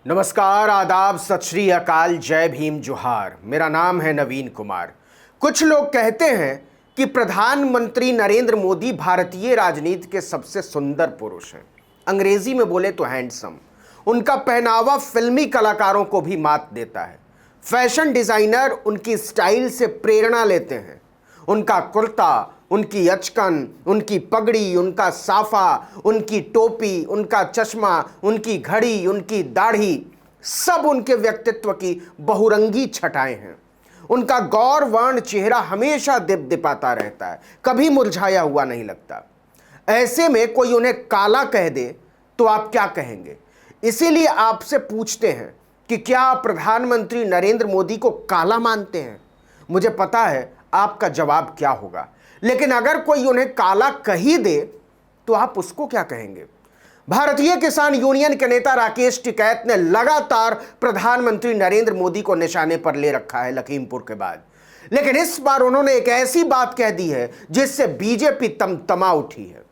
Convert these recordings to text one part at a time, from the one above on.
नमस्कार, आदाब, सत श्री अकाल, जय भीम, जोहार। मेरा नाम है नवीन कुमार। कुछ लोग कहते हैं कि प्रधानमंत्री नरेंद्र मोदी भारतीय राजनीति के सबसे सुंदर पुरुष हैं। अंग्रेजी में बोले तो हैंडसम। उनका पहनावा फिल्मी कलाकारों को भी मात देता है। फैशन डिजाइनर उनकी स्टाइल से प्रेरणा लेते हैं। उनका कुर्ता, उनकी अचकन, उनकी पगड़ी, उनका साफा, उनकी टोपी, उनका चश्मा, उनकी घड़ी, उनकी दाढ़ी, सब उनके व्यक्तित्व की बहुरंगी छटाएं हैं। उनका गौरवर्ण चेहरा हमेशा दिपदिपाता रहता है, कभी मुरझाया हुआ नहीं लगता। ऐसे में कोई उन्हें काला कह दे तो आप क्या कहेंगे? इसीलिए आपसे पूछते हैं कि क्या आप प्रधानमंत्री नरेंद्र मोदी को काला मानते हैं? मुझे पता है आपका जवाब क्या होगा, लेकिन अगर कोई उन्हें काला कही दे तो आप उसको क्या कहेंगे? भारतीय किसान यूनियन के नेता राकेश टिकैत ने लगातार प्रधानमंत्री नरेंद्र मोदी को निशाने पर ले रखा है लखीमपुर के बाद, लेकिन इस बार उन्होंने एक ऐसी बात कह दी है जिससे बीजेपी तमतमा उठी है।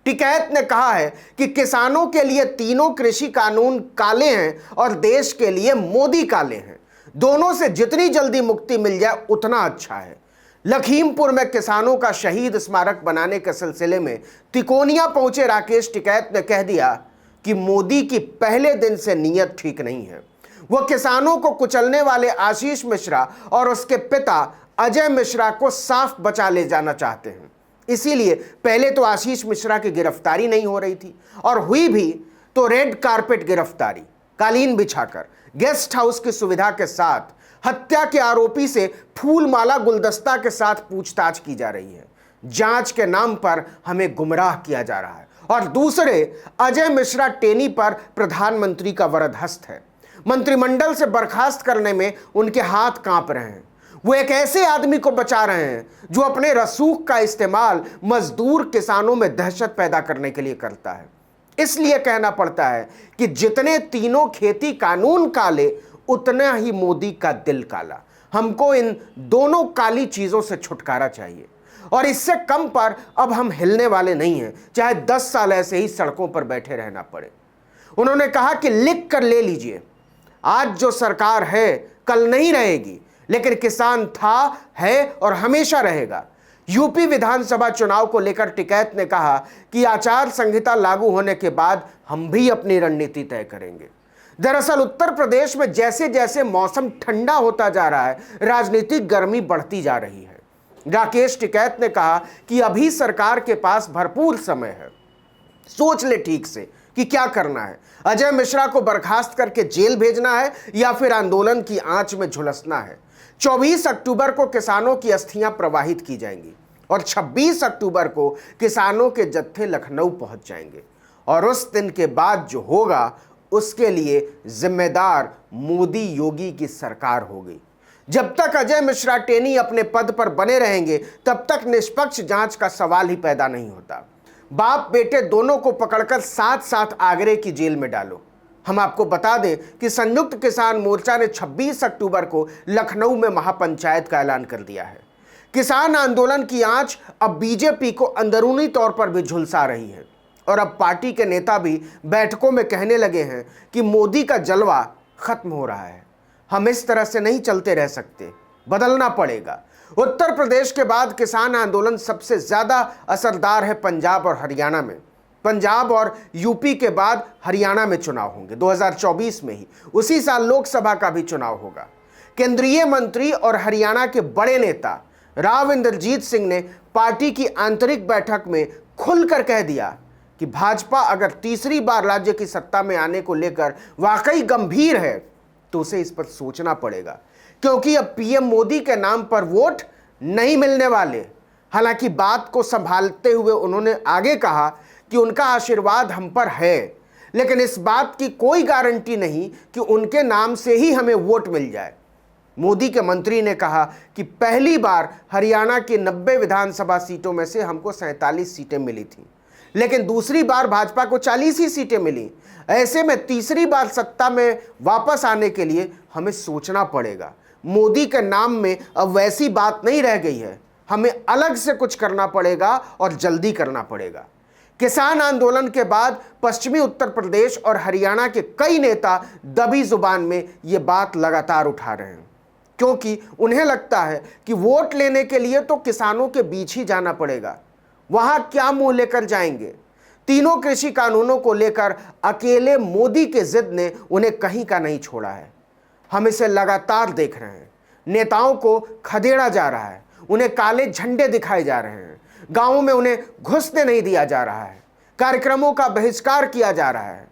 टिकैत ने कहा है कि किसानों के लिए तीनों कृषि कानून काले हैं और देश के लिए मोदी काले हैं। दोनों से जितनी जल्दी मुक्ति मिल जाए उतना अच्छा है। लखीमपुर में किसानों का शहीद स्मारक बनाने के सिलसिले में तिकोनिया पहुंचे राकेश टिकैत ने कह दिया कि मोदी की पहले दिन से नीयत ठीक नहीं है। वो किसानों को कुचलने वाले आशीष मिश्रा और उसके पिता अजय मिश्रा को साफ बचा ले जाना चाहते हैं। इसीलिए पहले तो आशीष मिश्रा की गिरफ्तारी नहीं हो रही थी, और हुई भी तो रेड कारपेट गिरफ्तारी, कालीन बिछाकर गेस्ट हाउस की सुविधा के साथ हत्या के आरोपी से फूलमाला गुलदस्ता के साथ पूछताछ की जा रही है। जांच के नाम पर हमें गुमराह किया जा रहा है, और दूसरे अजय मिश्रा टेनी पर प्रधानमंत्री का वरदहस्त है। मंत्रिमंडल से बर्खास्त करने में उनके हाथ कांप रहे हैं। वो एक ऐसे आदमी को बचा रहे हैं जो अपने रसूख का इस्तेमाल मजदूर किसानों में दहशत पैदा करने के लिए करता है। इसलिए कहना पड़ता है कि जितने तीनों खेती कानून काले, उतना ही मोदी का दिल काला। हमको इन दोनों काली चीजों से छुटकारा चाहिए, और इससे कम पर अब हम हिलने वाले नहीं हैं, चाहे 10 साल ऐसे ही सड़कों पर बैठे रहना पड़े। उन्होंने कहा कि लिख कर ले लीजिए, आज जो सरकार है कल नहीं रहेगी, लेकिन किसान था, है और हमेशा रहेगा। यूपी विधानसभा चुनाव को लेकर टिकैत ने कहा कि आचार संहिता लागू होने के बाद हम भी अपनी रणनीति तय करेंगे। दरअसल उत्तर प्रदेश में जैसे जैसे मौसम ठंडा होता जा रहा है, राजनीतिक गर्मी बढ़ती जा रही है। राकेश टिकैत ने कहा कि अभी सरकार के पास भरपूर समय है, सोच ले ठीक से कि क्या करना है। अजय मिश्रा को बर्खास्त करके जेल भेजना है या फिर आंदोलन की आंच में झुलसना है। 24 अक्टूबर को किसानों की अस्थियां प्रवाहित की जाएंगी और 26 अक्टूबर को किसानों के जत्थे लखनऊ पहुंच जाएंगे, और उस दिन के बाद जो होगा उसके लिए जिम्मेदार मोदी योगी की सरकार होगी। जब तक अजय मिश्रा टेनी अपने पद पर बने रहेंगे, तब तक निष्पक्ष जांच का सवाल ही पैदा नहीं होता। बाप बेटे दोनों को पकड़कर साथ साथ आगरे की जेल में डालो। हम आपको बता दें कि संयुक्त किसान मोर्चा ने 26 अक्टूबर को लखनऊ में महापंचायत का ऐलान कर दिया है। किसान आंदोलन की आंच अब बीजेपी को अंदरूनी तौर पर भी झुलसा रही है, और अब पार्टी के नेता भी बैठकों में कहने लगे हैं कि मोदी का जलवा खत्म हो रहा है। हम इस तरह से नहीं चलते रह सकते, बदलना पड़ेगा। उत्तर प्रदेश के बाद किसान आंदोलन सबसे ज्यादा असरदार है पंजाब और हरियाणा में। पंजाब और यूपी के बाद हरियाणा में चुनाव होंगे 2024 में ही। उसी साल लोकसभा का भी चुनाव होगा। केंद्रीय मंत्री और हरियाणा के बड़े नेता राव इंद्रजीत सिंह ने पार्टी की आंतरिक बैठक में खुलकर कह दिया कि भाजपा अगर तीसरी बार राज्य की सत्ता में आने को लेकर वाकई गंभीर है तो उसे इस पर सोचना पड़ेगा, क्योंकि अब पीएम मोदी के नाम पर वोट नहीं मिलने वाले। हालांकि बात को संभालते हुए उन्होंने आगे कहा कि उनका आशीर्वाद हम पर है, लेकिन इस बात की कोई गारंटी नहीं कि उनके नाम से ही हमें वोट मिल जाए। मोदी के मंत्री ने कहा कि पहली बार हरियाणा की 90 विधानसभा सीटों में से हमको 47 सीटें मिली थी, लेकिन दूसरी बार भाजपा को 40 ही सीटें मिली। ऐसे में तीसरी बार सत्ता में वापस आने के लिए हमें सोचना पड़ेगा। मोदी के नाम में अब वैसी बात नहीं रह गई है, हमें अलग से कुछ करना पड़ेगा और जल्दी करना पड़ेगा। किसान आंदोलन के बाद पश्चिमी उत्तर प्रदेश और हरियाणा के कई नेता दबी जुबान में यह बात लगातार उठा रहे हैं, क्योंकि उन्हें लगता है कि वोट लेने के लिए तो किसानों के बीच ही जाना पड़ेगा। वहां क्या मुंह लेकर जाएंगे। तीनों कृषि कानूनों को लेकर अकेले मोदी के जिद ने उन्हें कहीं का नहीं छोड़ा है। हम इसे लगातार देख रहे हैं। नेताओं को खदेड़ा जा रहा है, उन्हें काले झंडे दिखाए जा रहे हैं, गांवों में उन्हें घुसने नहीं दिया जा रहा है, कार्यक्रमों का बहिष्कार किया जा रहा है।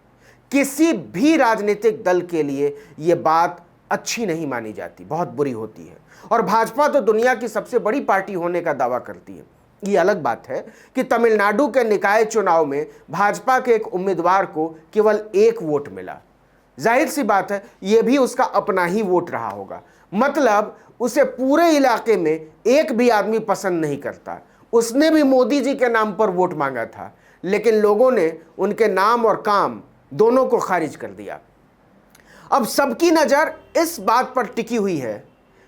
किसी भी राजनीतिक दल के लिए यह बात अच्छी नहीं मानी जाती, बहुत बुरी होती है। और भाजपा तो दुनिया की सबसे बड़ी पार्टी होने का दावा करती है। ये अलग बात है कि तमिलनाडु के निकाय चुनाव में भाजपा के एक उम्मीदवार को केवल 1 वोट मिला। जाहिर सी बात है, यह भी उसका अपना ही वोट रहा होगा, मतलब उसे पूरे इलाके में एक भी आदमी पसंद नहीं करता। उसने भी मोदी जी के नाम पर वोट मांगा था, लेकिन लोगों ने उनके नाम और काम दोनों को खारिज कर दिया। अब सबकी नजर इस बात पर टिकी हुई है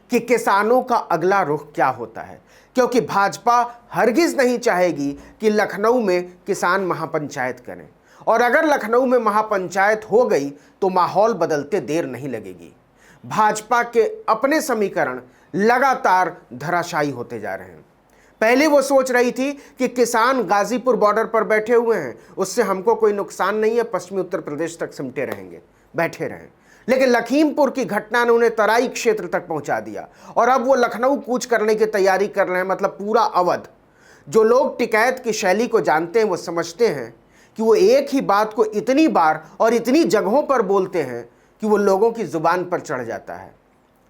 कि किसानों का अगला रुख क्या होता है, क्योंकि भाजपा हरगिज नहीं चाहेगी कि लखनऊ में किसान महापंचायत करें, और अगर लखनऊ में महापंचायत हो गई तो माहौल बदलते देर नहीं लगेगी। भाजपा के अपने समीकरण लगातार धराशायी होते जा रहे हैं। पहले वो सोच रही थी कि किसान गाजीपुर बॉर्डर पर बैठे हुए हैं, उससे हमको कोई नुकसान नहीं है, पश्चिमी उत्तर प्रदेश तक सिमटे रहेंगे, बैठे रहें। लेकिन लखीमपुर की घटना ने उन्हें तराई क्षेत्र तक पहुंचा दिया और अब वो लखनऊ कूच करने की तैयारी कर रहे हैं, मतलब पूरा अवध। जो लोग टिकैत की शैली को जानते हैं वो समझते हैं कि वो एक ही बात को इतनी बार और इतनी जगहों पर बोलते हैं कि वो लोगों की जुबान पर चढ़ जाता है।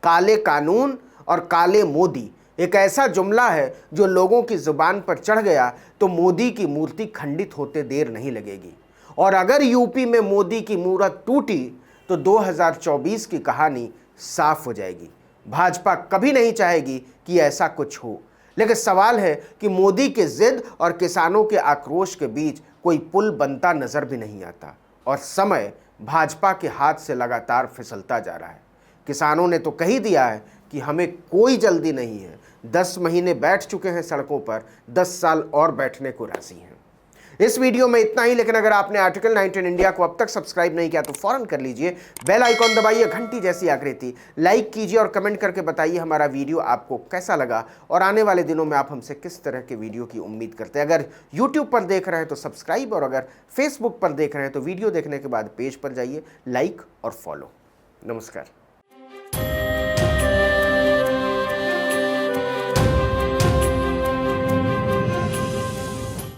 काले कानून और काले मोदी एक ऐसा जुमला है जो लोगों की जुबान पर चढ़ गया तो मोदी की मूर्ति खंडित होते देर नहीं लगेगी। और अगर यूपी में मोदी की मूर्त टूटी तो 2024 की कहानी साफ हो जाएगी। भाजपा कभी नहीं चाहेगी कि ऐसा कुछ हो, लेकिन सवाल है कि मोदी के जिद और किसानों के आक्रोश के बीच कोई पुल बनता नजर भी नहीं आता, और समय भाजपा के हाथ से लगातार फिसलता जा रहा है। किसानों ने तो कह दिया है कि हमें कोई जल्दी नहीं है, 10 महीने बैठ चुके हैं सड़कों पर, 10 साल और बैठने को राजी हैं। इस वीडियो में इतना ही, लेकिन अगर आपने आर्टिकल 19 इंडिया को अब तक सब्सक्राइब नहीं किया तो फौरन कर लीजिए, बेल आइकॉन दबाइए, घंटी जैसी आकृति, लाइक कीजिए और कमेंट करके बताइए हमारा वीडियो आपको कैसा लगा और आने वाले दिनों में आप हमसे किस तरह के वीडियो की उम्मीद करते हैं। अगर यूट्यूब पर देख रहे हैं तो सब्सक्राइब, और अगर फेसबुक पर देख रहे हैं तो वीडियो देखने के बाद पेज पर जाइए, लाइक और फॉलो। नमस्कार।